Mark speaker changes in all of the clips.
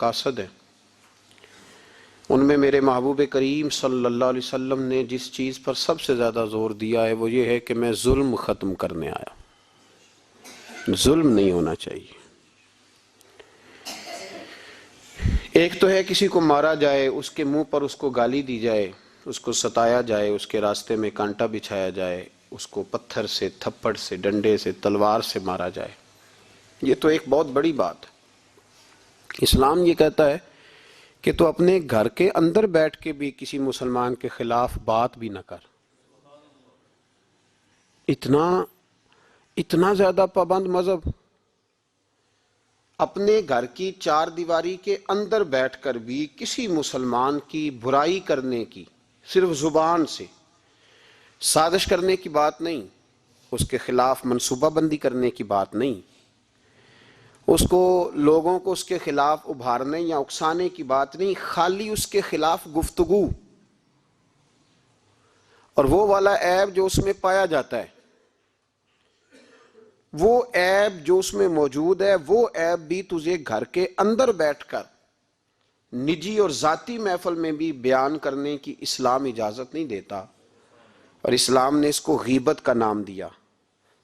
Speaker 1: مقاصد ہیں، ان میں میرے محبوب کریم صلی اللہ علیہ وسلم نے جس چیز پر سب سے زیادہ زور دیا ہے وہ یہ ہے کہ میں ظلم ختم کرنے آیا، ظلم نہیں ہونا چاہیے۔ ایک تو ہے کسی کو مارا جائے، اس کے منہ پر اس کو گالی دی جائے، اس کو ستایا جائے، اس کے راستے میں کانٹا بچھایا جائے، اس کو پتھر سے، تھپڑ سے، ڈنڈے سے، تلوار سے مارا جائے، یہ تو ایک بہت بڑی بات ہے۔ اسلام یہ کہتا ہے کہ تو اپنے گھر کے اندر بیٹھ کے بھی کسی مسلمان کے خلاف بات بھی نہ کر۔ اتنا زیادہ پابند مذہب، اپنے گھر کی چار دیواری کے اندر بیٹھ کر بھی کسی مسلمان کی برائی کرنے کی، صرف زبان سے سازش کرنے کی بات نہیں، اس کے خلاف منصوبہ بندی کرنے کی بات نہیں، اس کو لوگوں کو اس کے خلاف ابھارنے یا اکسانے کی بات نہیں، خالی اس کے خلاف گفتگو، اور وہ والا عیب جو اس میں پایا جاتا ہے، وہ عیب جو اس میں موجود ہے، وہ عیب بھی تجھے گھر کے اندر بیٹھ کر نجی اور ذاتی محفل میں بھی بیان کرنے کی اسلام اجازت نہیں دیتا، اور اسلام نے اس کو غیبت کا نام دیا۔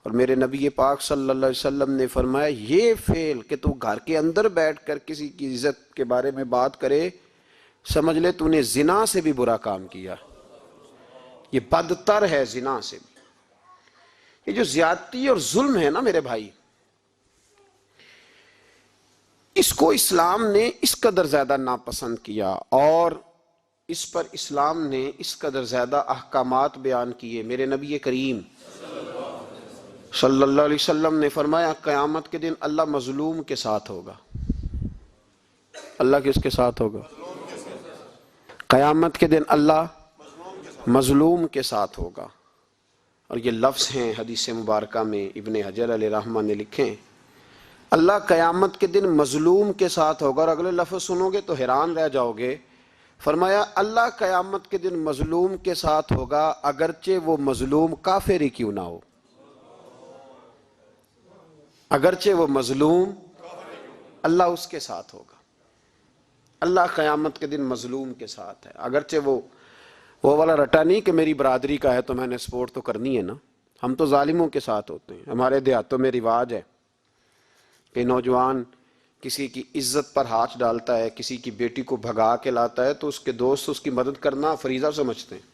Speaker 1: اور میرے نبی پاک صلی اللہ علیہ وسلم نے فرمایا یہ فعل کہ تو گھر کے اندر بیٹھ کر کسی کی عزت کے بارے میں بات کرے، سمجھ لے تو نے زنا سے بھی برا کام کیا، یہ بدتر ہے زنا سے بھی۔ یہ جو زیادتی اور ظلم ہے نا میرے بھائی، اس کو اسلام نے اس قدر زیادہ ناپسند کیا، اور اس پر اسلام نے اس قدر زیادہ احکامات بیان کیے۔ میرے نبی کریم صلی اللہ علیہ وسلم نے فرمایا قیامت کے دن اللہ مظلوم کے ساتھ ہوگا۔ اللہ کس کے ساتھ ہوگا؟ قیامت کے دن اللہ مظلوم کے ساتھ ہوگا۔ اور یہ لفظ ہیں حدیث مبارکہ میں ابن حجر علیہ رحمہ نے لکھے، اللہ قیامت کے دن مظلوم کے ساتھ ہوگا، اور اگلے لفظ سنو گے تو حیران رہ جاؤ گے۔ فرمایا اللہ قیامت کے دن مظلوم کے ساتھ ہوگا اگرچہ وہ مظلوم کافر ہی کیوں نہ ہو، اگرچہ وہ مظلوم، اللہ اس کے ساتھ ہوگا۔ اللہ قیامت کے دن مظلوم کے ساتھ ہے، اگرچہ وہ والا رٹا نہیں کہ میری برادری کا ہے تو میں نے سپورٹ تو کرنی ہے نا، ہم تو ظالموں کے ساتھ ہوتے ہیں۔ ہمارے دیہاتوں میں رواج ہے کہ نوجوان کسی کی عزت پر ہاتھ ڈالتا ہے، کسی کی بیٹی کو بھگا کے لاتا ہے تو اس کے دوست اس کی مدد کرنا فریضہ سمجھتے ہیں،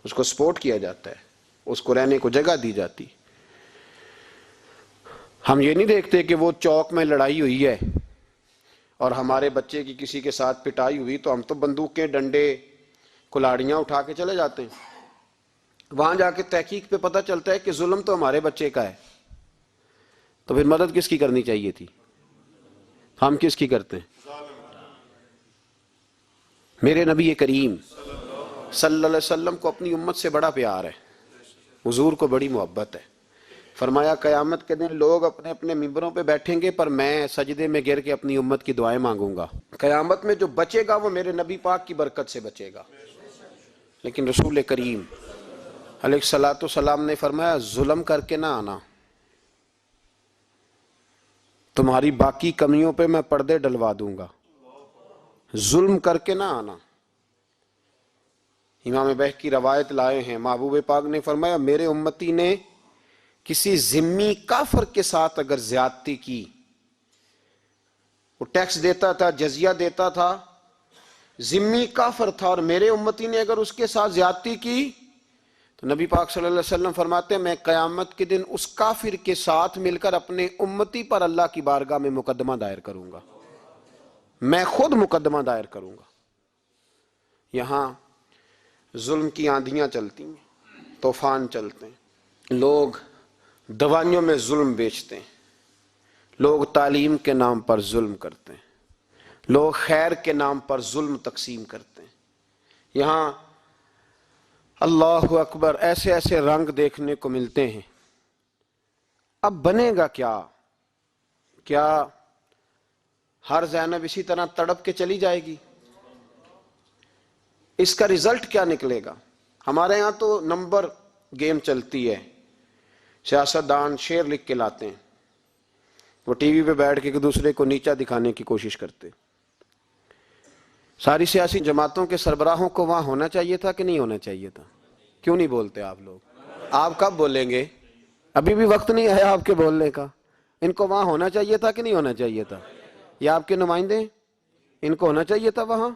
Speaker 1: اس کو سپورٹ کیا جاتا ہے، اس کو رہنے کو جگہ دی جاتی۔ ہم یہ نہیں دیکھتے کہ وہ چوک میں لڑائی ہوئی ہے اور ہمارے بچے کی کسی کے ساتھ پٹائی ہوئی تو ہم تو بندوقیں، ڈنڈے، کلاڑیاں اٹھا کے چلے جاتے ہیں۔ وہاں جا کے تحقیق پہ پتہ چلتا ہے کہ ظلم تو ہمارے بچے کا ہے، تو پھر مدد کس کی کرنی چاہیے تھی؟ ہم کس کی کرتے ہیں؟ میرے نبی کریم صلی اللہ علیہ وسلم کو اپنی امت سے بڑا پیار ہے، حضور کو بڑی محبت ہے۔ فرمایا قیامت کے دن لوگ اپنے اپنے ممبروں پہ بیٹھیں گے پر میں سجدے میں گر کے اپنی امت کی دعائیں مانگوں گا۔ قیامت میں جو بچے گا وہ میرے نبی پاک کی برکت سے بچے گا۔ لیکن رسول کریم علیہ الصلوۃ والسلام نے فرمایا ظلم کر کے نہ آنا، تمہاری باقی کمیوں پہ میں پردے ڈلوا دوں گا، ظلم کر کے نہ آنا۔ امام بہقی روایت لائے ہیں، محبوب پاک نے فرمایا میرے امتی نے کسی ذمی کافر کے ساتھ اگر زیادتی کی، وہ ٹیکس دیتا تھا، جزیہ دیتا تھا، ذمی کافر تھا، اور میرے امتی نے اگر اس کے ساتھ زیادتی کی تو نبی پاک صلی اللہ علیہ وسلم فرماتے ہیں میں قیامت کے دن اس کافر کے ساتھ مل کر اپنے امتی پر اللہ کی بارگاہ میں مقدمہ دائر کروں گا، میں خود مقدمہ دائر کروں گا۔ یہاں ظلم کی آندھیاں چلتی ہیں، طوفان چلتے ہیں، لوگ دوائیوں میں ظلم بیچتے ہیں، لوگ تعلیم کے نام پر ظلم کرتے ہیں، لوگ خیر کے نام پر ظلم تقسیم کرتے ہیں۔ یہاں اللہ اکبر ایسے ایسے رنگ دیکھنے کو ملتے ہیں۔ اب بنے گا کیا؟ کیا ہر زینب اسی طرح تڑپ کے چلی جائے گی؟ اس کا رزلٹ کیا نکلے گا؟ ہمارے ہاں تو نمبر گیم چلتی ہے، سیاستدان شعر لکھ کے لاتے ہیں، وہ ٹی وی پہ بیٹھ کے ایک دوسرے کو نیچا دکھانے کی کوشش کرتے ہیں۔ ساری سیاسی جماعتوں کے سربراہوں کو وہاں ہونا چاہیے تھا کہ نہیں ہونا چاہیے تھا؟ کیوں نہیں بولتے آپ لوگ؟ آپ کب بولیں گے؟ ابھی بھی وقت نہیں آیا آپ کے بولنے کا. ان کو وہاں ہونا چاہیے تھا کہ نہیں ہونا چاہیے تھا؟ یہ آپ کے نمائندے ہیں، ان کو ہونا چاہیے تھا وہاں.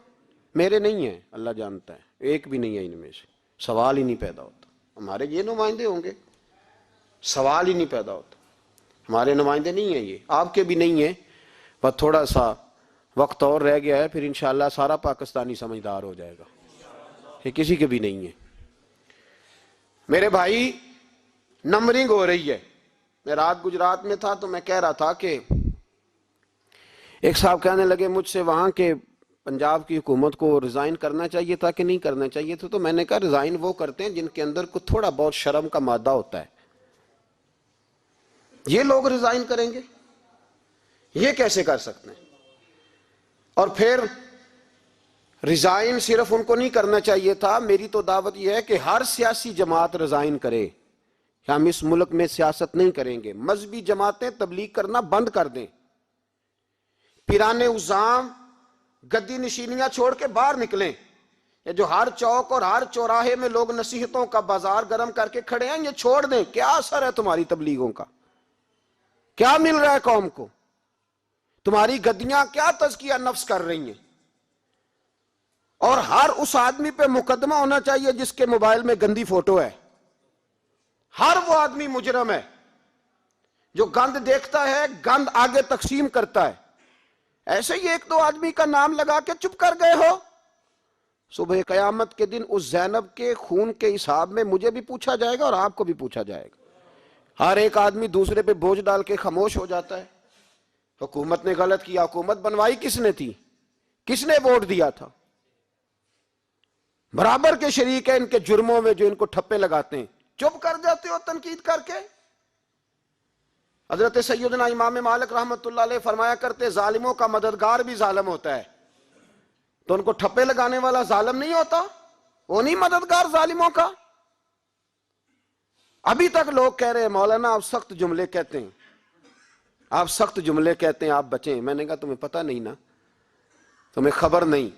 Speaker 1: میرے نہیں ہیں، اللہ جانتا ہے، ایک بھی نہیں ہے ان میں سے. سوال ہی نہیں پیدا ہوتا. ہمارے یہ نمائندے ہوں گے؟ سوال ہی نہیں پیدا ہوتا. ہمارے نمائندے نہیں ہیں یہ، آپ کے بھی نہیں ہیں. بس تھوڑا سا وقت اور رہ گیا ہے، پھر انشاءاللہ سارا پاکستانی سمجھدار ہو جائے گا. یہ کسی کے بھی نہیں ہے. میرے بھائی، نمبرنگ ہو رہی ہے. میں رات گجرات میں تھا تو میں کہہ رہا تھا کہ ایک صاحب کہنے لگے مجھ سے وہاں کے پنجاب کی حکومت کو ریزائن کرنا چاہیے تھا کہ نہیں کرنا چاہیے تھا. تو میں نے کہا ریزائن وہ کرتے ہیں جن کے اندر کو تھوڑا بہت شرم کا مادہ ہوتا ہے. یہ لوگ ریزائن کریں گے؟ یہ کیسے کر سکتے ہیں؟ اور پھر ریزائن صرف ان کو نہیں کرنا چاہیے تھا. میری تو دعوت یہ ہے کہ ہر سیاسی جماعت ریزائن کرے. ہم اس ملک میں سیاست نہیں کریں گے. مذہبی جماعتیں تبلیغ کرنا بند کر دیں. پیرانے عظام گدی نشینیاں چھوڑ کے باہر نکلیں. یہ جو ہر چوک اور ہر چوراہے میں لوگ نصیحتوں کا بازار گرم کر کے کھڑے ہیں، یہ چھوڑ دیں. کیا اثر ہے تمہاری تبلیغوں کا؟ کیا مل رہا ہے قوم کو؟ تمہاری گدیاں کیا تزکیہ نفس کر رہی ہیں؟ اور ہر اس آدمی پہ مقدمہ ہونا چاہیے جس کے موبائل میں گندی فوٹو ہے. ہر وہ آدمی مجرم ہے جو گند دیکھتا ہے، گند آگے تقسیم کرتا ہے. ایسے ہی ایک دو آدمی کا نام لگا کے چپ کر گئے ہو. صبح قیامت کے دن اس زینب کے خون کے حساب میں مجھے بھی پوچھا جائے گا اور آپ کو بھی پوچھا جائے گا. ہر ایک آدمی دوسرے پہ بوجھ ڈال کے خاموش ہو جاتا ہے. حکومت نے غلط کیا. حکومت بنوائی کس نے تھی؟ کس نے ووٹ دیا تھا؟ برابر کے شریک ہیں ان کے جرموں میں جو ان کو ٹھپے لگاتے ہیں. چپ کر جاتے ہو تنقید کر کے. حضرت سیدنا امام مالک رحمت اللہ علیہ فرمایا کرتے ظالموں کا مددگار بھی ظالم ہوتا ہے. تو ان کو ٹھپے لگانے والا ظالم نہیں ہوتا؟ وہ نہیں مددگار ظالموں کا؟ ابھی تک لوگ کہہ رہے ہیں مولانا آپ سخت جملے کہتے ہیں، آپ سخت جملے کہتے ہیں، آپ بچیں. میں نے کہا تمہیں پتہ نہیں نا، تمہیں خبر نہیں،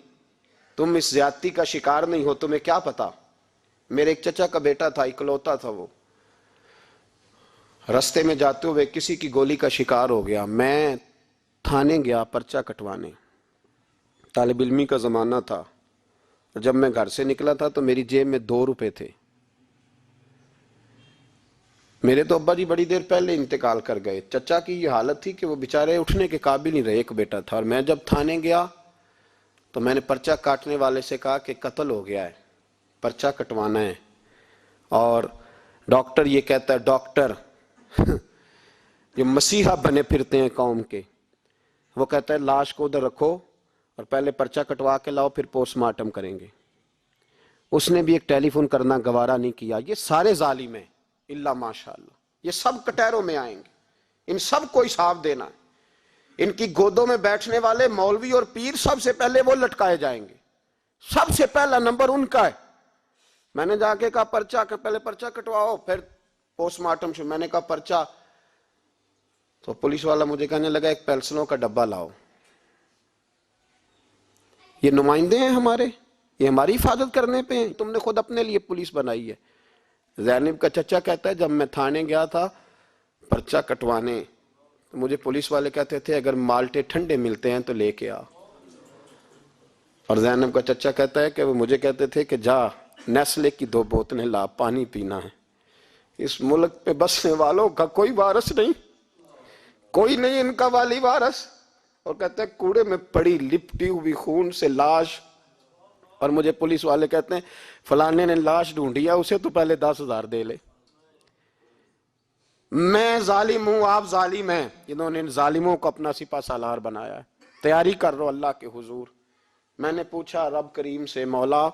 Speaker 1: تم اس زیادتی کا شکار نہیں ہو، تمہیں کیا پتا. میرے ایک چچا کا بیٹا تھا، اکلوتا تھا، وہ رستے میں جاتے ہوئے کسی کی گولی کا شکار ہو گیا. میں تھانے گیا پرچہ کٹوانے. طالب علمی کا زمانہ تھا. جب میں گھر سے نکلا تھا تو میری جیب میں 2 روپے تھے. میرے تو ابا جی بڑی دیر پہلے انتقال کر گئے. چچا کی یہ حالت تھی کہ وہ بیچارے اٹھنے کے قابل نہیں رہے. ایک بیٹا تھا. اور میں جب تھانے گیا تو میں نے پرچہ کاٹنے والے سے کہا کہ قتل ہو گیا ہے، پرچہ کٹوانا ہے. اور ڈاکٹر یہ کہتا ہے، ڈاکٹر جو مسیحا بنے پھرتے ہیں قوم کے، وہ کہتا ہے لاش کو ادھر رکھو اور پہلے پرچہ کٹوا کے لاؤ، پھر پوسٹ مارٹم کریں گے. اس نے بھی ایک ٹیلی فون کرنا گوارا نہیں کیا. یہ سارے ظالم ہیں الا ماشاءاللہ. یہ سب کٹہروں میں آئیں گے. ان سب کو حساب دینا ہے. ان کی گودوں میں بیٹھنے والے مولوی اور پیر سب سے پہلے وہ لٹکائے جائیں گے. سب سے پہلا نمبر ان کا ہے. میں نے جا کے کہا پرچہ پہلے پرچہ کٹواؤ پھر پوسٹ مارٹم شروع. میں نے کہا پرچہ، تو پولیس والا مجھے کہنے لگا ایک پینسلوں کا ڈبہ لاؤ. یہ نمائندے ہیں ہمارے، یہ ہماری حفاظت کرنے پہ ہیں. تم نے خود اپنے لیے پولیس بنائی ہے. زینب کا چچا کہتا ہے جب میں تھانے گیا تھا پرچہ کٹوانے تو مجھے پولیس والے کہتے تھے اگر مالٹے ٹھنڈے ملتے ہیں تو لے کے آ. اور زینب کا چچا کہتا ہے کہ وہ مجھے کہتے تھے کہ جا نیسلے کی 2 بوتلیں لا، پانی پینا ہے. اس ملک پہ بسنے والوں کا کوئی وارث نہیں، کوئی نہیں ان کا والی وارث. اور کہتے ہیں کوڑے میں پڑی لپٹی ہوئی خون سے لاش. اور مجھے پولیس والے کہتے ہیں فلانے نے لاش ڈھونڈی ہے، اسے تو پہلے 10,000 دے لے. میں ظالم ہوں، آپ ظالم ہیں. انہوں نے ان ظالموں کو اپنا سپہ سالار بنایا ہے. تیاری کر رہو اللہ کے حضور. میں نے پوچھا رب کریم سے مولا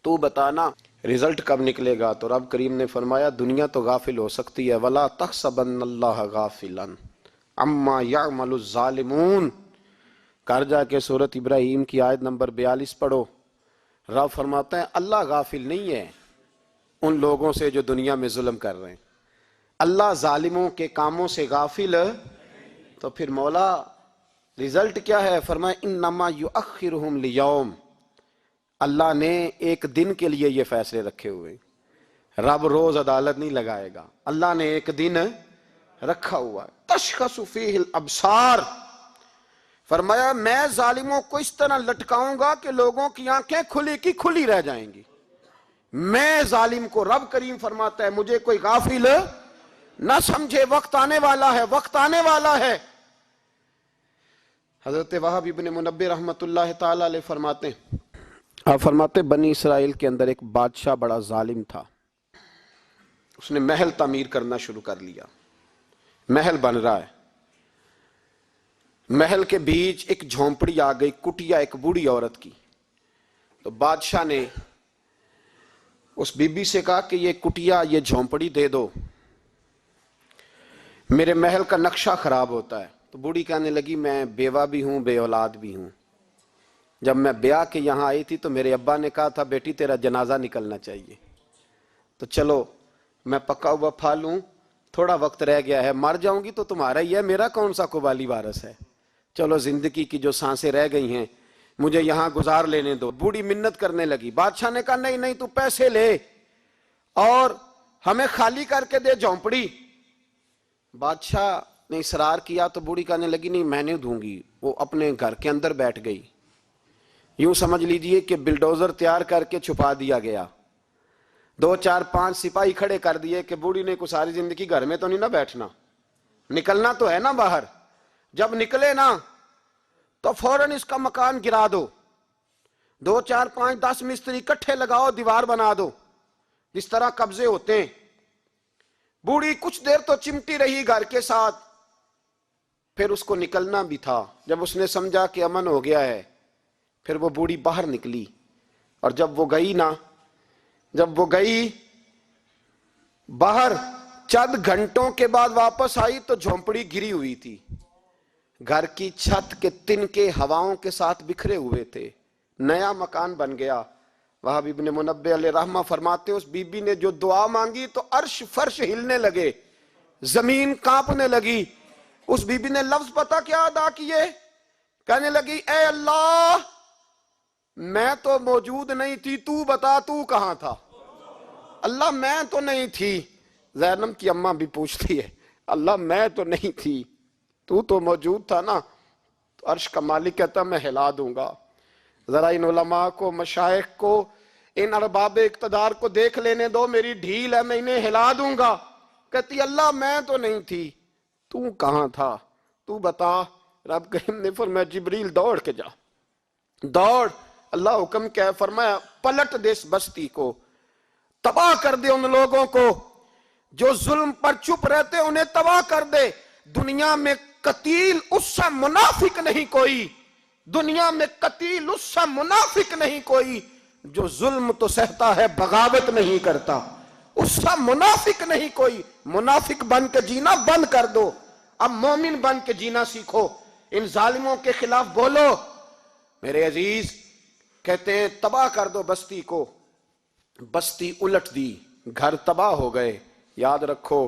Speaker 1: تو بتانا رزلٹ کب نکلے گا؟ تو رب کریم نے فرمایا دنیا تو غافل ہو سکتی ہے، وَلَا تَحْسَبَنَّ اللَّهَ غَافِلًا عَمَّا يَعْمَلُ الظَّالِمُونَ. کر جا کے سورۃ ابراہیم کی آیت نمبر 42 پڑھو. رب فرماتا ہے اللہ غافل نہیں ہے ان لوگوں سے جو دنیا میں ظلم کر رہے ہیں. اللہ ظالموں کے کاموں سے غافل. تو پھر مولا رزلٹ کیا ہے؟ فرمایا انما یؤخرہم لیوم، اللہ نے ایک دن کے لیے یہ فیصلے رکھے ہوئے، رب روز عدالت نہیں لگائے گا، اللہ نے ایک دن رکھا ہوا ہے۔ تشخص فیہ الابصار، فرمایا میں ظالموں کو اس طرح لٹکاؤں گا کہ لوگوں کی آنکھیں کھلی کی کھلی رہ جائیں گی۔ میں ظالم کو، رب کریم فرماتا ہے مجھے کوئی غافل نہ سمجھے، وقت آنے والا ہے، وقت آنے والا ہے۔ حضرت وہب ابن منبہ رحمت اللہ تعالی علیہ فرماتے ہیں، آپ فرماتے بنی اسرائیل کے اندر ایک بادشاہ بڑا ظالم تھا، اس نے محل تعمیر کرنا شروع کر لیا، محل بن رہا ہے، محل کے بیچ ایک جھونپڑی آ گئی، کٹیا ایک بوڑھی عورت کی، تو بادشاہ نے اس بی بی سے کہا کہ یہ کٹیا، یہ جھونپڑی دے دو، میرے محل کا نقشہ خراب ہوتا ہے۔ تو بوڑھی کہنے لگی میں بیوہ بھی ہوں، بے اولاد بھی ہوں، جب میں بیاہ کے یہاں آئی تھی تو میرے ابا نے کہا تھا بیٹی تیرا جنازہ نکلنا چاہیے، تو چلو میں پکا ہوا پھل ہوں، تھوڑا وقت رہ گیا ہے، مر جاؤں گی تو تمہارا ہی ہے، میرا کون سا قبالی وارث ہے، چلو زندگی کی جو سانسیں رہ گئی ہیں مجھے یہاں گزار لینے دو۔ بوڑھی منت کرنے لگی، بادشاہ نے کہا نہیں نہیں تو پیسے لے اور ہمیں خالی کر کے دے جھونپڑی۔ بادشاہ نے اصرار کیا تو بوڑھی کہنے لگی نہیں میں نہیں دوں گی، وہ اپنے گھر کے اندر بیٹھ گئی، یوں سمجھ لیجئے کہ بلڈوزر تیار کر کے چھپا دیا گیا، 2 4 5 سپاہی کھڑے کر دیے کہ بوڑھی نے کو ساری زندگی گھر میں تو نہیں نہ بیٹھنا، نکلنا تو ہے نا باہر، جب نکلے نا تو فوراً اس کا مکان گرا دو، 2 4 5 10 مستری کٹھے لگاؤ، دیوار بنا دو، جس طرح قبضے ہوتے ہیں۔ بوڑھی کچھ دیر تو چمٹی رہی گھر کے ساتھ، پھر اس کو نکلنا بھی تھا، جب اس نے سمجھا کہ امن ہو گیا ہے پھر وہ بوڑھی باہر نکلی، اور جب وہ گئی نا، جب وہ گئی باہر چند گھنٹوں کے بعد واپس آئی تو جھونپڑی گری ہوئی تھی، گھر کی چھت کے تنکے ہواؤں کے ساتھ بکھرے ہوئے تھے، نیا مکان بن گیا۔ وہاب ابن منبہ علیہ رحمہ فرماتے ہیں اس بی بی نے جو دعا مانگی تو عرش فرش ہلنے لگے، زمین کانپنے لگی۔ اس بی بی نے لفظ پتہ کیا ادا کیے؟ کہنے لگی اے اللہ میں تو موجود نہیں تھی، تو بتا تو کہاں تھا؟ اللہ میں تو نہیں تھی، زینب کی اماں بھی پوچھتی ہے اللہ میں تو نہیں تھی، تو موجود تھا نا؟ تو عرش کا مالک کہتا میں ہلا دوں گا۔ ذرا ان علماء کو، مشائخ کو، ان ارباب اقتدار کو دیکھ لینے دو، میری ڈھیل ہے، میں انہیں ہلا دوں گا۔ کہتی اللہ میں تو نہیں تھی، تو کہاں تھا؟ تو بتا۔ رب کریم نے فرمایا جبریل دوڑ کے جا، دوڑ، اللہ حکم کیا ہے؟ فرمایا پلٹ دے اس بستی کو، تباہ کر دے ان لوگوں کو جو ظلم پر چپ رہتے، انہیں تباہ کر دے۔ دنیا میں قتیل اس سے منافق نہیں کوئی، دنیا میں قتیل اس سے منافق نہیں کوئی جو ظلم تو سہتا ہے بغاوت نہیں کرتا، اس سے منافق نہیں کوئی۔ منافق بن کے جینا بند کر دو، اب مومن بن کے جینا سیکھو، ان ظالموں کے خلاف بولو۔ میرے عزیز کہتے ہیں تباہ کر دو بستی کو، بستی الٹ دی، گھر تباہ ہو گئے۔ یاد رکھو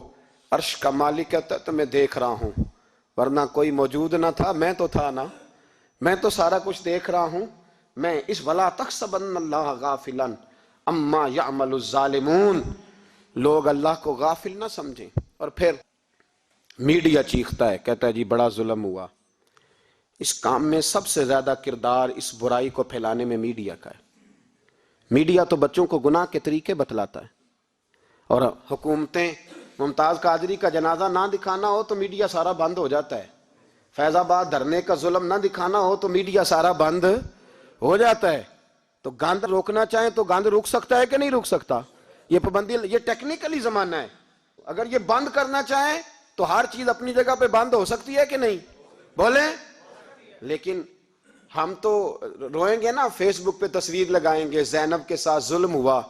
Speaker 1: عرش کا مالک کہتا ہے تو میں دیکھ رہا ہوں، ورنہ کوئی موجود نہ تھا، میں تو تھا نا، میں تو سارا کچھ دیکھ رہا ہوں۔ میں اس ولا تحسبن اللہ غافلا اما یعمل الظالمون، لوگ اللہ کو غافل نہ سمجھیں۔ اور پھر میڈیا چیختا ہے، کہتا ہے جی بڑا ظلم ہوا۔ اس کام میں سب سے زیادہ کردار اس برائی کو پھیلانے میں میڈیا کا ہے۔ میڈیا تو بچوں کو گناہ کے طریقے بتلاتا ہے، اور حکومتیں، ممتاز قادری کا جنازہ نہ دکھانا ہو تو میڈیا سارا بند ہو جاتا ہے، فیض آباد دھرنے کا ظلم نہ دکھانا ہو تو میڈیا سارا بند ہو جاتا ہے۔ تو گند روکنا چاہیں تو گند رک سکتا ہے کہ نہیں رک سکتا؟ یہ پابندی، یہ ٹیکنیکلی زمانہ ہے، اگر یہ بند کرنا چاہیں تو ہر چیز اپنی جگہ پہ بند ہو سکتی ہے کہ نہیں؟ بولیں۔ لیکن ہم تو روئیں گے نا، فیس بک پہ تصویر لگائیں گے زینب کے ساتھ ظلم ہوا،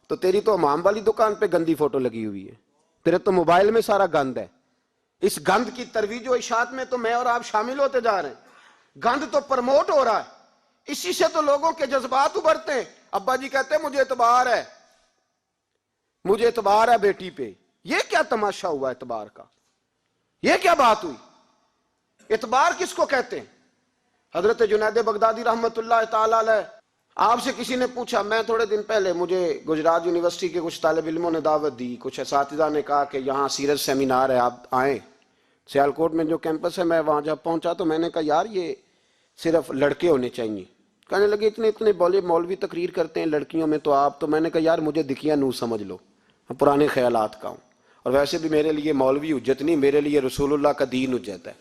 Speaker 1: تو تیری تو امام والی دکان پہ گندی فوٹو لگی ہوئی ہے، تیرے تو موبائل میں سارا گند ہے۔ اس گند کی ترویج و اشاعت میں تو میں اور آپ شامل ہوتے جا رہے ہیں، گند تو پرموٹ ہو رہا ہے، اسی سے تو لوگوں کے جذبات ابھرتے ہیں۔ ابا جی کہتے ہیں مجھے اعتبار ہے، مجھے اعتبار ہے بیٹی پہ۔ یہ کیا تماشا ہوا اعتبار کا؟ یہ کیا بات ہوئی؟ اعتبار کس کو کہتے ہیں؟ حضرت جنید بغدادی رحمت اللہ تعالی علیہ، آپ سے کسی نے پوچھا، میں تھوڑے دن پہلے، مجھے گجرات یونیورسٹی کے کچھ طالب علموں نے دعوت دی، کچھ اساتذہ نے کہا کہ یہاں سیرت سیمینار ہے، آپ آئیں۔ سیالکوٹ میں جو کیمپس ہے، میں وہاں جب پہنچا تو میں نے کہا یار یہ صرف لڑکے ہونے چاہیے۔ کہنے لگے اتنے مولوی تقریر کرتے ہیں لڑکیوں میں، تو آپ، تو میں نے کہا یار مجھے دکھیا نو سمجھ لو، میں پرانے خیالات کا ہوں، اور ویسے بھی میرے لیے مولوی حجت نہیں، میرے لیے رسول اللہ کا دین حجت ہے،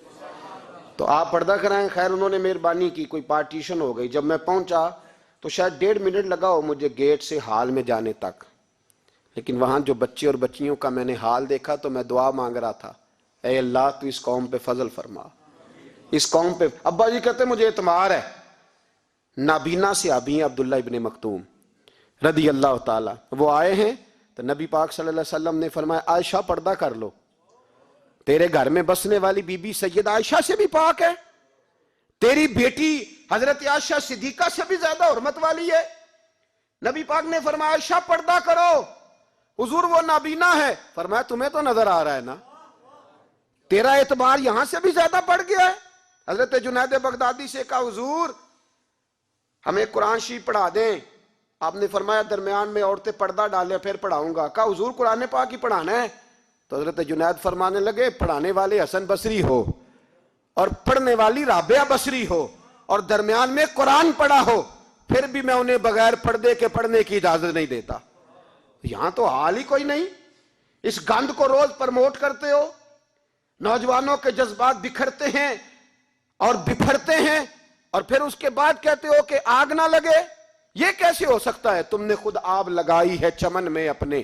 Speaker 1: تو آپ پردہ کرائیں۔ خیر انہوں نے مہربانی کی، کوئی پارٹیشن ہو گئی۔ جب میں پہنچا تو شاید 1.5 منٹ لگا ہو مجھے گیٹ سے ہال میں جانے تک، لیکن وہاں جو بچے اور بچیوں کا میں نے حال دیکھا تو میں دعا مانگ رہا تھا، اے اللہ تو اس قوم پہ فضل فرما، اس قوم پہ۔ ابا جی کہتے مجھے اعتماد ہے، نابینا سے ابھی ہیں عبداللہ ابن مکتوم رضی اللہ تعالیٰ، وہ آئے ہیں تو نبی پاک صلی اللہ علیہ وسلم نے فرمایا عائشہ پردہ کر لو، تیرے گھر میں بسنے والی بی بی سید عائشہ سے بھی پاک ہے، تیری بیٹی حضرت عائشہ صدیقہ سے بھی زیادہ حرمت والی ہے۔ نبی پاک نے فرمایا عائشہ پردہ کرو، حضور وہ نابینا ہے۔ فرمایا تمہیں تو نظر آ رہا ہے نا، تیرا اعتبار یہاں سے بھی زیادہ بڑھ گیا ہے۔ حضرت جنید بغدادی سے کہا حضور ہمیں قرآن شریف پڑھا دیں، آپ نے فرمایا درمیان میں عورتیں پردہ ڈالیں پھر پڑھاؤں گا۔ کہا حضور قرآن پاک ہی پڑھانا ہے؟ تو حضرت جنید فرمانے لگے پڑھانے والے حسن بصری ہو اور پڑھنے والی رابعہ بصری ہو اور درمیان میں قرآن پڑھا ہو، پھر بھی میں انہیں بغیر پردے کے پڑھنے کی اجازت نہیں دیتا۔ یہاں تو حال ہی کوئی نہیں، اس گند کو روز پرموٹ کرتے ہو، نوجوانوں کے جذبات بکھرتے ہیں اور بپھرتے ہیں، اور پھر اس کے بعد کہتے ہو کہ آگ نہ لگے۔ یہ کیسے ہو سکتا ہے؟ تم نے خود آگ لگائی ہے چمن میں اپنے،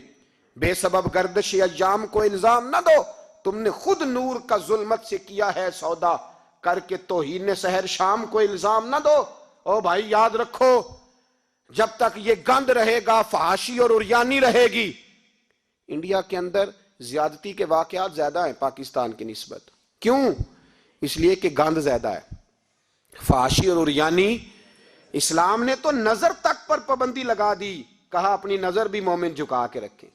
Speaker 1: بے سبب گردش ایام کو الزام نہ دو، تم نے خود نور کا ظلمت سے کیا ہے سودا، کر کے توہین سحر شام کو الزام نہ دو۔ او بھائی یاد رکھو، جب تک یہ گند رہے گا فحاشی اور عریانی رہے گی۔ انڈیا کے اندر زیادتی کے واقعات زیادہ ہیں پاکستان کی نسبت، کیوں؟ اس لیے کہ گند زیادہ ہے، فحاشی اور عریانی۔ اسلام نے تو نظر تک پر پابندی لگا دی، کہا اپنی نظر بھی مومن جھکا کے رکھیں،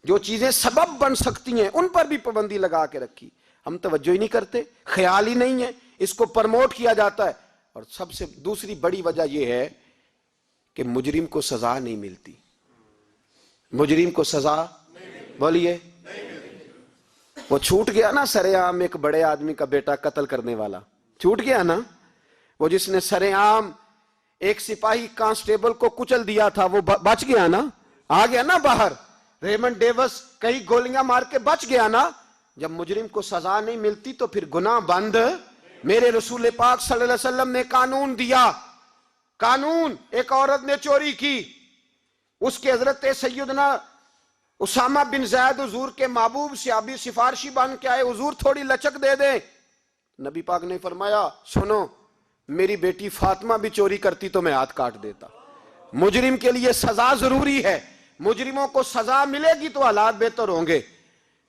Speaker 1: جو چیزیں سبب بن سکتی ہیں ان پر بھی پابندی لگا کے رکھی۔ ہم توجہ ہی نہیں کرتے، خیال ہی نہیں ہے، اس کو پرموٹ کیا جاتا ہے۔ اور سب سے دوسری بڑی وجہ یہ ہے کہ مجرم کو سزا نہیں ملتی، مجرم کو سزا بولیے، وہ چھوٹ گیا نا سرے عام ایک بڑے آدمی کا بیٹا قتل کرنے والا، چھوٹ گیا نا، وہ جس نے سرے عام ایک سپاہی کانسٹیبل کو کچل دیا تھا، وہ بچ گیا نا، آ گیا نا باہر۔ ریمنڈ ڈیوس کئی گولیاں مار کے بچ گیا نا۔ جب مجرم کو سزا نہیں ملتی تو پھر گناہ بند۔ میرے رسول پاک صلی اللہ علیہ وسلم نے قانون دیا، قانون، ایک عورت نے چوری کی، اس کے حضرت سیدنا اسامہ بن زید حضور کے محبوب صحابی سفارشی بن کے آئے، حضور تھوڑی لچک دے دیں۔ نبی پاک نے فرمایا سنو، میری بیٹی فاطمہ بھی چوری کرتی تو میں ہاتھ کاٹ دیتا۔ مجرم کے لیے سزا ضروری ہے، مجرموں کو سزا ملے گی تو حالات بہتر ہوں گے۔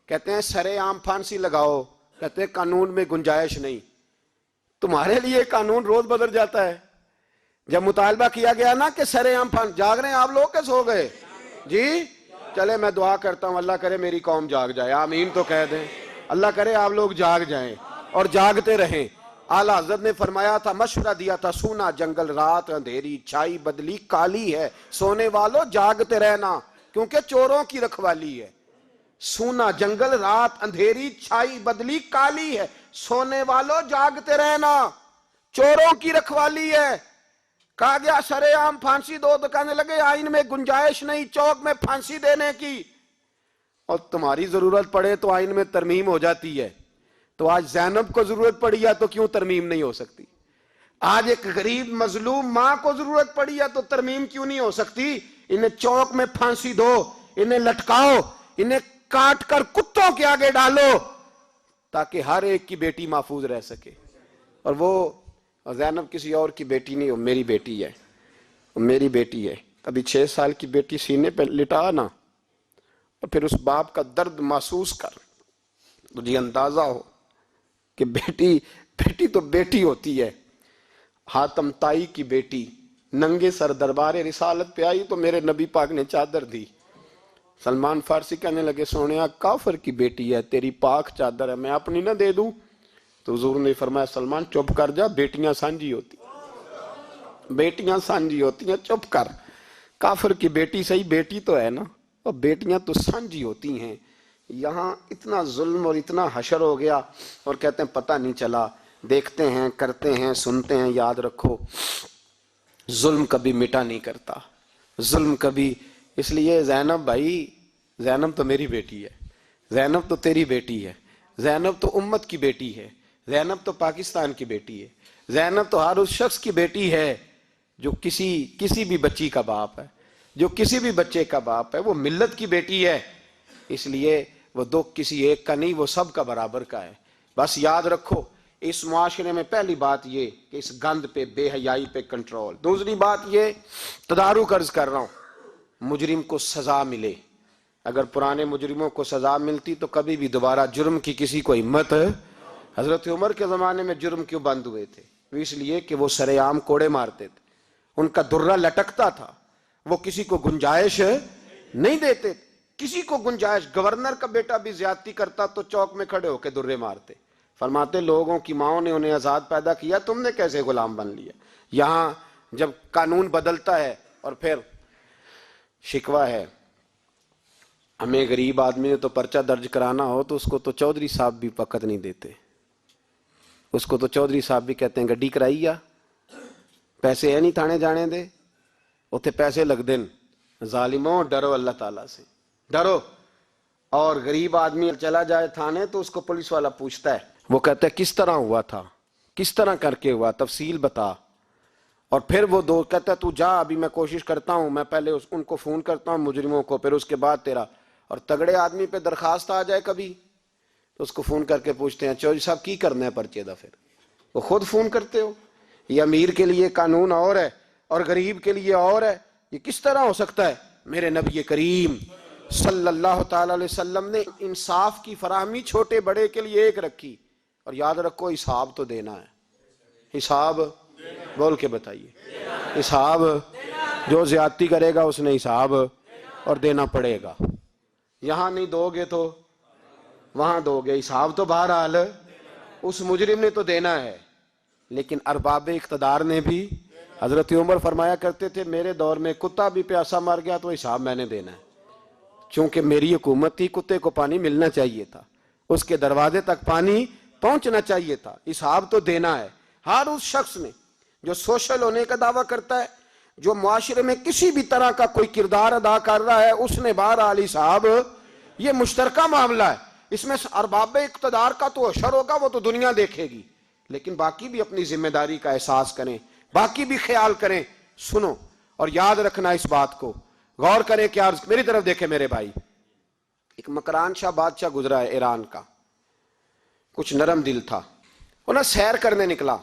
Speaker 1: کہتے ہیں سرے عام پھانسی لگاؤ، کہتے ہیں قانون میں گنجائش نہیں۔ تمہارے لیے قانون روز بدل جاتا ہے۔ جب مطالبہ کیا گیا نا کہ سرے عام جاگ رہے ہیں آپ لوگ کہ سو گئے؟ جی چلے میں دعا کرتا ہوں اللہ کرے میری قوم جاگ جائے، آمین تو کہہ دیں، اللہ کرے آپ لوگ جاگ جائیں اور جاگتے رہیں۔ اعلیٰ حضرت نے فرمایا تھا، مشورہ دیا تھا، سونا جنگل رات اندھیری چھائی بدلی کالی ہے، سونے والوں جاگتے رہنا کیونکہ چوروں کی رکھوالی ہے۔ سونا جنگل رات اندھیری چھائی بدلی کالی ہے، سونے والوں جاگتے رہنا، چوروں کی رکھوالی ہے۔ کہا گیا سرے عام پھانسی دو، تو کہنے لگے آئین میں گنجائش نہیں چوک میں پھانسی دینے کی، اور تمہاری ضرورت پڑے تو آئین میں ترمیم ہو جاتی ہے۔ تو آج زینب کو ضرورت پڑی ہے تو کیوں ترمیم نہیں ہو سکتی؟ آج ایک غریب مظلوم ماں کو ضرورت پڑی ہے تو ترمیم کیوں نہیں ہو سکتی؟ انہیں چوک میں پھانسی دو، انہیں لٹکاؤ، انہیں کاٹ کر کتوں کے آگے ڈالو تاکہ ہر ایک کی بیٹی محفوظ رہ سکے۔ اور وہ زینب کسی اور کی بیٹی نہیں، وہ میری بیٹی ہے، وہ میری بیٹی ہے۔ کبھی 6 سال کی بیٹی سینے پہ لٹا نا اور پھر اس باپ کا درد محسوس کر، تجھے اندازہ ہو کہ بیٹی تو بیٹی ہوتی ہے۔ حاتم تائی کی بیٹی ننگے سر دربار رسالت پہ آئی تو میرے نبی پاک نے چادر دی۔ سلمان فارسی کہنے لگے سونیا کافر کی بیٹی ہے، تیری پاک چادر ہے، میں اپنی نہ دے دوں؟ تو حضور نے فرمایا سلمان چپ کر جا، بیٹیاں سانجھی ہوتی۔ بیٹیاں سانجی ہوتی ہیں. چپ کر, کافر کی بیٹی صحیح بیٹی تو ہے نا, اور بیٹیاں تو سانجی ہوتی ہیں. یہاں اتنا ظلم اور اتنا حشر ہو گیا اور کہتے ہیں پتہ نہیں چلا. دیکھتے ہیں, کرتے ہیں, سنتے ہیں. یاد رکھو ظلم کبھی مٹا نہیں کرتا, ظلم کبھی. اس لیے زینب بھائی, زینب تو میری بیٹی ہے, زینب تو تیری بیٹی ہے, زینب تو امت کی بیٹی ہے, زینب تو پاکستان کی بیٹی ہے, زینب تو ہر اس شخص کی بیٹی ہے جو کسی بھی بچی کا باپ ہے, جو کسی بھی بچے کا باپ ہے. وہ ملت کی بیٹی ہے, اس لیے وہ دکھ کسی ایک کا نہیں, وہ سب کا برابر کا ہے. بس یاد رکھو اس معاشرے میں پہلی بات یہ کہ اس گند پہ, بے حیائی پہ کنٹرول. دوسری بات یہ تدارک عرض کر رہا ہوں, مجرم کو سزا ملے. اگر پرانے مجرموں کو سزا ملتی تو کبھی بھی دوبارہ جرم کی کسی کو ہمت. حضرت عمر کے زمانے میں جرم کیوں بند ہوئے تھے؟ اس لیے کہ وہ سرے عام کوڑے مارتے تھے, ان کا درہ لٹکتا تھا, وہ کسی کو گنجائش نہیں دیتے. کسی کو گنجائش, گورنر کا بیٹا بھی زیادتی کرتا تو چوک میں کھڑے ہو کے درے مارتے. فرماتے لوگوں کی ماؤں نے انہیں آزاد پیدا کیا, تم نے کیسے غلام بن لیا. یہاں جب قانون بدلتا ہے اور پھر شکوہ ہے, ہمیں غریب آدمی نے تو پرچہ درج کرانا ہو تو اس کو تو چودھری صاحب بھی وقت نہیں دیتے, اس کو تو چودھری صاحب بھی کہتے ہیں گڈی کرائی آ, پیسے ہے نہیں تھانے جانے دے, اتنے پیسے لگ دین. ظالموں ڈرو اللہ تعالیٰ سے, ڈرو. اور غریب آدمی چلا جائے تھانے تو اس کو پولیس والا پوچھتا ہے, وہ کہتا ہے کس طرح ہوا تھا, کس طرح کر کے ہوا, تفصیل بتا. اور پھر وہ دو کہتا ہے تو جا, ابھی میں کوشش کرتا ہوں, میں پہلے ان کو فون کرتا ہوں مجرموں کو, پھر اس کے بعد تیرا. اور تگڑے آدمی پہ درخواست آ جائے کبھی تو اس کو فون کر کے پوچھتے ہیں چودھری صاحب کی کرنا ہے پرچے دا, پھر وہ خود فون کرتے ہو. یہ امیر کے لیے قانون اور ہے اور غریب کے لیے اور ہے, یہ کس طرح ہو سکتا ہے؟ میرے نبی کریم صلی اللہ تعالی علیہ وسلم نے انصاف کی فراہمی چھوٹے بڑے کے لیے ایک رکھی. اور یاد رکھو حساب تو دینا ہے, حساب بول کے بتائیے, حساب. جو زیادتی کرے گا اس نے حساب اور دینا پڑے گا. یہاں نہیں دو گے تو وہاں دو گے, حساب تو بہرحال اس مجرم نے تو دینا ہے. لیکن ارباب اقتدار نے بھی, حضرت عمر فرمایا کرتے تھے میرے دور میں کتا بھی پیاسا مر گیا تو حساب میں نے دینا ہے, چونکہ میری حکومت تھی, کتے کو پانی ملنا چاہیے تھا, اس کے دروازے تک پانی پہنچنا چاہیے تھا. حساب تو دینا ہے. ہر اس شخص نے جو سوشل ہونے کا دعویٰ کرتا ہے, جو معاشرے میں کسی بھی طرح کا کوئی کردار ادا کر رہا ہے, اس نے بہرحال حساب. یہ مشترکہ معاملہ ہے, اس میں ارباب اقتدار کا تو حشر ہوگا, وہ تو دنیا دیکھے گی, لیکن باقی بھی اپنی ذمہ داری کا احساس کریں, باقی بھی خیال کریں. سنو اور یاد رکھنا اس بات کو, غور کریں. کیا میری طرف دیکھیں میرے بھائی, ایک مکران شاہ بادشاہ گزرا ہے ایران کا, کچھ نرم دل تھا. وہ نا سیر کرنے نکلا,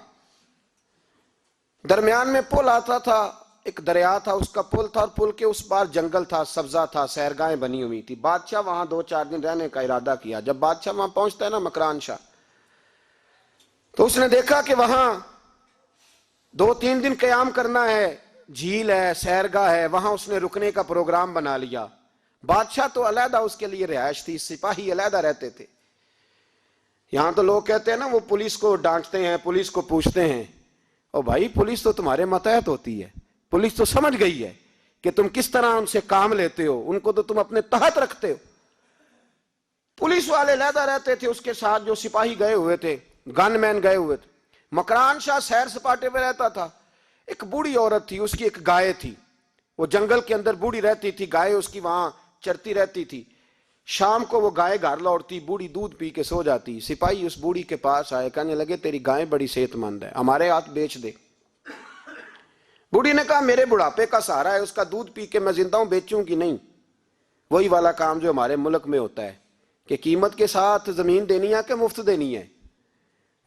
Speaker 1: درمیان میں پل آتا تھا, ایک دریا تھا, اس کا پل تھا, اور پل کے اس پار جنگل تھا, سبزہ تھا, سیرگاہیں بنی ہوئی تھی. بادشاہ وہاں 2-4 دن رہنے کا ارادہ کیا. جب بادشاہ وہاں پہنچتا ہے نا مکران شاہ, تو اس نے دیکھا کہ وہاں 2-3 دن قیام کرنا ہے, جھیل ہے, سیرگاہ ہے, وہاں اس نے رکنے کا پروگرام بنا لیا. بادشاہ تو علیحدہ اس کے لیے رہائش تھی, سپاہی علیحدہ رہتے تھے. یہاں تو لوگ کہتے ہیں نا وہ پولیس کو ڈانٹتے ہیں, پولیس کو پوچھتے ہیں, او بھائی پولیس تو تمہارے ماتحت ہوتی ہے, پولیس تو سمجھ گئی ہے کہ تم کس طرح ان سے کام لیتے ہو, ان کو تو تم اپنے تحت رکھتے ہو. پولیس والے علیحدہ رہتے تھے, اس کے ساتھ جو سپاہی گئے ہوئے تھے, گن مین گئے ہوئے تھے. مکران شاہ سیر سپاٹے پہ رہتا تھا. ایک بوڑھی عورت تھی, اس کی ایک گائے تھی, وہ جنگل کے اندر بوڑھی رہتی تھی, گائے اس کی وہاں چرتی رہتی تھی. شام کو وہ گائے گھر لوٹتی, بوڑھی دودھ پی کے سو جاتی. سپاہی اس بوڑھی کے پاس آئے, کہنے لگے تیری گائے بڑی صحت مند ہے, ہمارے ہاتھ بیچ دے. بوڑھی نے کہا میرے بڑھاپے کا سہارا ہے, اس کا دودھ پی کے میں زندہ ہوں, بیچوں گی نہیں. وہی والا کام جو ہمارے ملک میں ہوتا ہے کہ قیمت کے ساتھ زمین دینی ہے کہ مفت دینی ہے.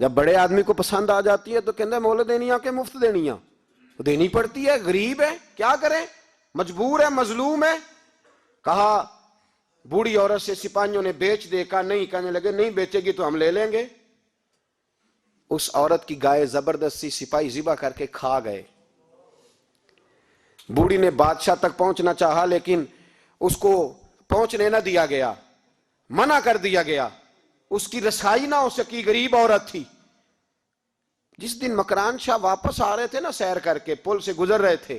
Speaker 1: جب بڑے آدمی کو پسند آ جاتی ہے تو کہتے ہیں مول دینی ہے کہ مفت دینی ہے, تو دینی پڑتی ہے, غریب ہے کیا کریں, مجبور ہے, مظلوم ہے. کہا بوڑھی عورت سے سپاہیوں نے بیچ دے, کہا نہیں, کہنے لگے نہیں بیچے گی تو ہم لے لیں گے. اس عورت کی گائے زبردستی سپاہی ذبح کر کے کھا گئے. بوڑھی نے بادشاہ تک پہنچنا چاہا لیکن اس کو پہنچنے نہ دیا گیا, منع کر دیا گیا, اس کی رسائی نہ ہو سکی, غریب عورت تھی. جس دن مکران شاہ واپس آ رہے تھے نا سیر کر کے، پل سے گزر رہے تھے،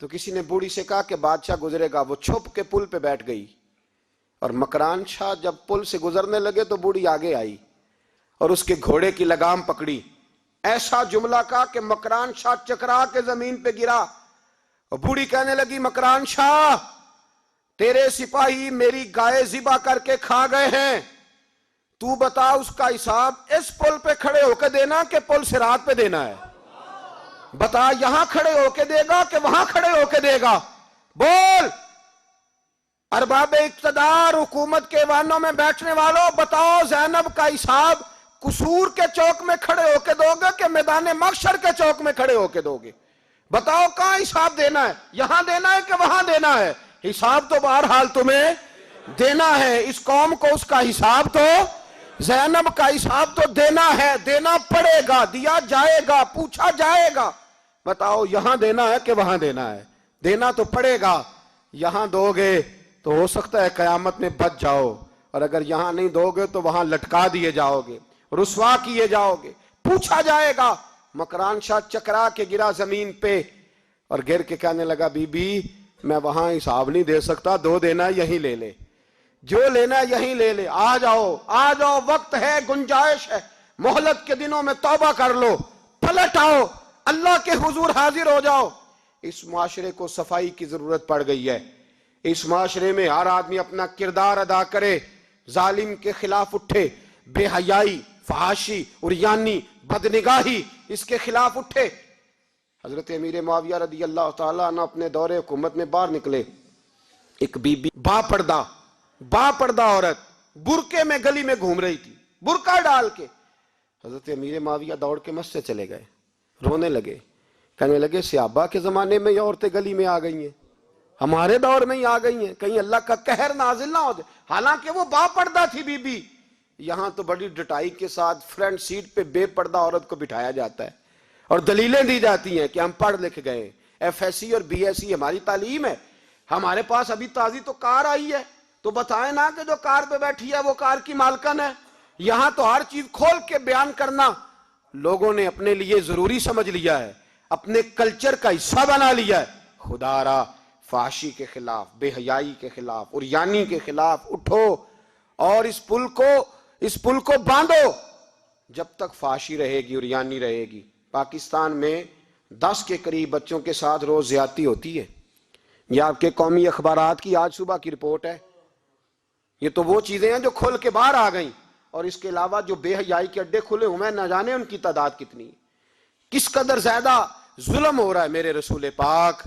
Speaker 1: تو کسی نے بوڑھی سے کہا کہ بادشاہ گزرے گا، وہ چھپ کے پل پہ بیٹھ گئی، اور مکران شاہ جب پل سے گزرنے لگے تو بوڑھی آگے آئی اور اس کے گھوڑے کی لگام پکڑی، ایسا جملہ کہا کہ مکران شاہ چکرا کے زمین پہ گرا، اور بوڑھی کہنے لگی مکران شاہ تیرے سپاہی میری گائے ذبح کر کے کھا گئے ہیں، تو بتا اس کا حساب اس پل پہ کھڑے ہو کے دینا کہ پل صراط پہ دینا ہے؟ بتا یہاں کھڑے ہو کے دے گا کہ وہاں کھڑے ہو کے دے گا؟ بول ارباب اقتدار، حکومت کے ایوانوں میں بیٹھنے والوں، بتاؤ زینب کا حساب قصور کے چوک میں کھڑے ہو کے دو گے کہ میدان محشر کے چوک میں کھڑے ہو کے دو گے؟ بتاؤ کہاں حساب دینا ہے، یہاں دینا ہے کہ وہاں دینا ہے؟ حساب تو بہرحال تمہیں دینا ہے، اس قوم کو اس کا حساب تو، زینب کا حساب تو دینا ہے، دینا پڑے گا، دیا جائے گا، پوچھا جائے گا۔ بتاؤ یہاں دینا ہے کہ وہاں دینا ہے؟ دینا تو پڑے گا، یہاں دو گے تو ہو سکتا ہے قیامت میں بچ جاؤ، اور اگر یہاں نہیں دو گے تو وہاں لٹکا دیے جاؤ گے، رسوا کیے جاؤ گے، پوچھا جائے گا۔ مکران شاہ چکرا کے گرا زمین پہ اور گر کے کہنے لگا بی بی میں وہاں حساب نہیں دے سکتا، دو دینا یہیں لے لے، جو لینا یہیں لے لے، آ جاؤ آ جاؤ، وقت ہے، گنجائش ہے، مہلت کے دنوں میں توبہ کر لو، پلٹ آؤ، اللہ کے حضور حاضر ہو جاؤ۔ اس معاشرے کو صفائی کی ضرورت پڑ گئی ہے، اس معاشرے میں ہر آدمی اپنا کردار ادا کرے، ظالم کے خلاف اٹھے، بے حیائی، فحاشی، عریانی، بدنگاہی، اس کے خلاف اٹھے۔ حضرت امیر معاویہ رضی اللہ تعالیٰ عنہ اپنے دور حکومت میں باہر نکلے، ایک بی بی با پردہ عورت برقعے میں گلی میں گھوم رہی تھی، برقع ڈال کے۔ حضرت امیر معاویہ دوڑ کے مسجد چلے گئے، رونے لگے، کہنے لگے صحابہ کے زمانے میں یہ عورتیں گلی میں آ گئی ہیں، ہمارے دور میں ہی آ گئی ہیں، کہیں اللہ کا قہر نازل نہ ہو جائے۔ حالانکہ وہ با پردہ تھی بی بی، یہاں تو بڑی ڈٹائی کے ساتھ فرنٹ سیٹ پہ بے پردہ عورت کو بٹھایا جاتا ہے اور دلیلیں دی جاتی ہیں کہ ہم پڑھ لکھ گئے، ایف ایس سی اور بی ایس سی ہماری تعلیم ہے، ہمارے پاس ابھی تازی تو کار آئی ہے، تو بتائیں نا کہ جو کار پہ بیٹھی ہے وہ کار کی مالکن ہے۔ یہاں تو ہر چیز کھول کے بیان کرنا لوگوں نے اپنے لیے ضروری سمجھ لیا ہے، اپنے کلچر کا حصہ بنا لیا ہے۔ خدا را فحاشی کے خلاف، بے حیائی کے خلاف، عریانی کے خلاف اٹھو اور اس پل کو باندھو۔ جب تک فحاشی رہے گی، عریانی رہے گی۔ پاکستان میں 10 کے قریب بچوں کے ساتھ روز زیادتی ہوتی ہے، یہ آپ کے قومی اخبارات کی آج صبح کی رپورٹ ہے۔ یہ تو وہ چیزیں ہیں جو کھل کے باہر آ گئیں، اور اس کے علاوہ جو بے حیائی کے اڈے کھلے ہوئے ہیں، نہ جانے ان کی تعداد کتنی ہے، کس قدر زیادہ ظلم ہو رہا ہے۔ میرے رسول پاک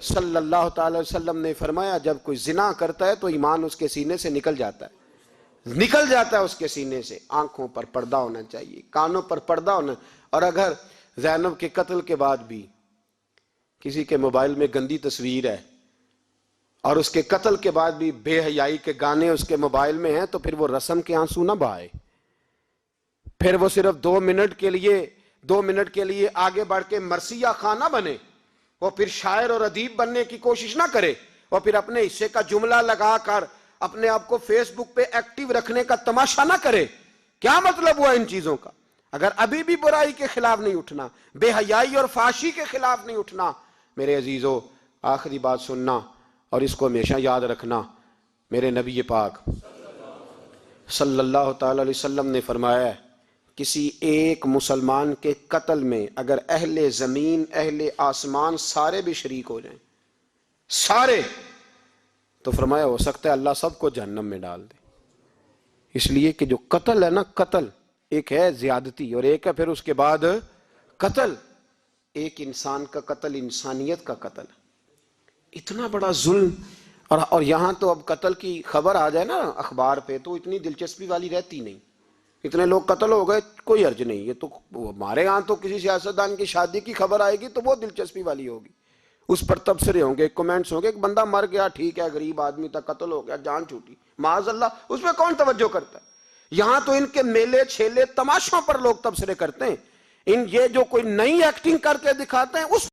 Speaker 1: صلی اللہ تعالی وسلم نے فرمایا جب کوئی زنا کرتا ہے تو ایمان اس کے سینے سے نکل جاتا ہے اس کے سینے سے۔ آنکھوں پر پردہ ہونا چاہیے، کانوں پر پردہ ہونا، اور اگر زینب کے قتل کے بعد بھی کسی کے موبائل میں گندی تصویر ہے اور اس کے قتل کے بعد بھی بے حیائی کے گانے اس کے موبائل میں ہیں، تو پھر وہ رسم کے آنسو نہ بہائے، پھر وہ صرف 2 منٹ کے لیے آگے بڑھ کے مرثیہ خواہ نہ بنے، وہ پھر شاعر اور ادیب بننے کی کوشش نہ کرے، وہ پھر اپنے حصے کا جملہ لگا کر اپنے آپ کو فیس بک پہ ایکٹیو رکھنے کا تماشا نہ کرے۔ کیا مطلب ہوا ان چیزوں کا؟ اگر ابھی بھی برائی کے خلاف نہیں اٹھنا، بے حیائی اور فحاشی کے خلاف نہیں اٹھنا، میرے عزیزو آخری بات سننا اور اس کو ہمیشہ یاد رکھنا، میرے نبی پاک صلی اللہ تعالی علیہ وسلم نے فرمایا ہے کسی ایک مسلمان کے قتل میں اگر اہل زمین، اہل آسمان سارے بھی شریک ہو جائیں، سارے، تو فرمایا ہو سکتا ہے اللہ سب کو جہنم میں ڈال دے۔ اس لیے کہ جو قتل ہے نا، قتل ایک ہے زیادتی اور ایک ہے پھر اس کے بعد قتل۔ ایک انسان کا قتل انسانیت کا قتل، اتنا بڑا ظلم۔ اور یہاں تو اب قتل کی خبر آ جائے نا اخبار پہ تو اتنی دلچسپی والی رہتی نہیں، اتنے لوگ قتل ہو گئے کوئی حرج نہیں۔ یہ تو ہمارے ہاں تو کسی سیاستدان کی شادی کی خبر آئے گی تو وہ دلچسپی والی ہوگی، اس پر تبصرے ہوں گے، کمنٹس ہوں گے، ایک بندہ مر گیا ٹھیک ہے، غریب آدمی تھا، قتل ہو گیا، جان چھوٹی، معاذ اللہ، اس پہ کون توجہ کرتا ہے؟ یہاں تو ان کے میلے چھیلے تماشوں پر لوگ تبصرے کرتے ہیں، یہ جو کوئی نئی ایکٹنگ کر کے دکھاتے ہیں اس